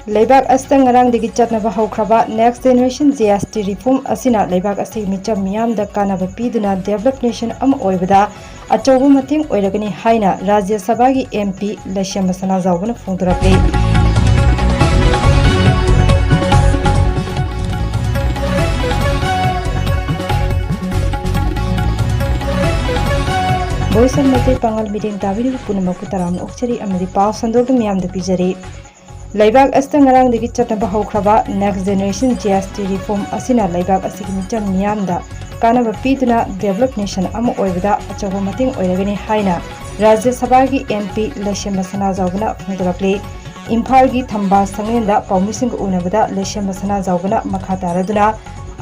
Leibak asta ngarang dagi chatnaba houkhraba Next Generation GST Reform asina Leibak asigi meecham meeyamda kanaba piduna develop nation ama oibada achouba mateng oiragani haina Rajya Sabha gi MP Leishemba Sanajaoba na phongdorak-li. Boysan mate pangal meeting tabiri punamaku taram okchari amadi paw sandok meeyamda pijari. Leibak asta ngarang dagi chatnaba houkhraba Next Generation GST Reform asina Leibak asigi meecham meeyamda kanaba piduna develop nation ama oibada achouba mateng oiragani haina Rajya Sabha gi MP Leishemba Sanajaoba na phongdorak-li. Imphal gi thamba sangnenda paumising unabada Leishemba Sanajaoba na makha taraduna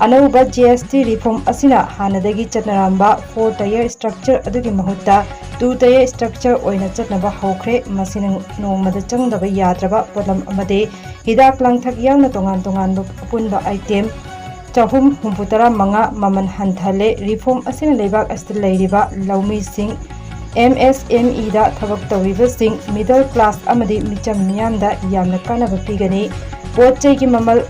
anauba GST Reform asina hanadagi chatnaramba 4-tier structure adugi mahutta 2-tier structure oina chatnaba houkre masina nongmada changdaba yadraba podlam amade hidak langthak yauna tongan apunba item chahum humputara manga maman hanthale reform asina Leibak asta leiriba laumi sing MSME da thabak tawriba sing middle class amadi meecham meeyamda yamna kanaba pigani potchai gi mamal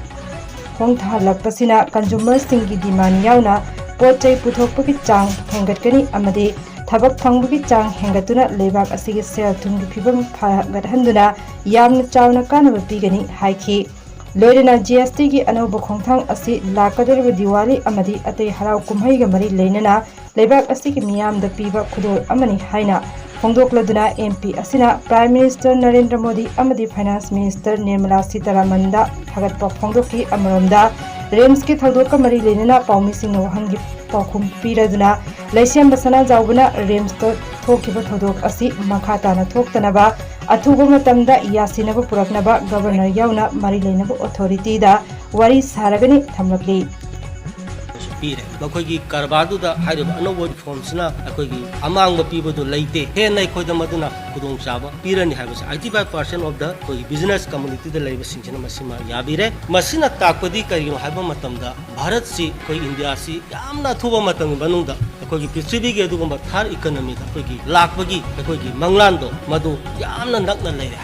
hongthalakpasina consumers singi demand yauna potchai puthokpagi chang hengatkani amadi thabak phangbugi chang hengatuna Leibak asigi sel thumgi phibam phagathanduna yamna chawna kanaba pigani haiki loirena GST gi anauba khongthang asi lakadariba Diwali amadi atei harau kumhai ga mari leinana Leibak asigi meeyamda piba khudol amani haina phongdokladuna MP asina Prime Minister Narendra Modi amadi Finance Minister Nirmala Sitharaman da thagatpa phongdokki amaromda Rems ki thagdokka mari leinana paumising wahangi paukhum piraduna Leishemba Sanajaoba Rems to thokiba thodok asi makha tana thoktanaba athuba matamda yasinaba puraknaba governor yauna mari leinaba authority da wari saragani thamlakli. Makogi Karbadu da Hydro Anowod Formsna, Akogi, among the people to Late, Henna Kodamaduna, Kudong Saba, Pirani has 85% of the business community, the labor Sinchana Masima Yabire, Masina Takwadika, you have a matamda, Bharat Sea, India Sea, Yamna Tuba Matang Banunda, Akogi Pitribiga, Thar economy, Akogi, Lakbagi, Akogi, Manglando, Madu, Yamna Nakna Lady.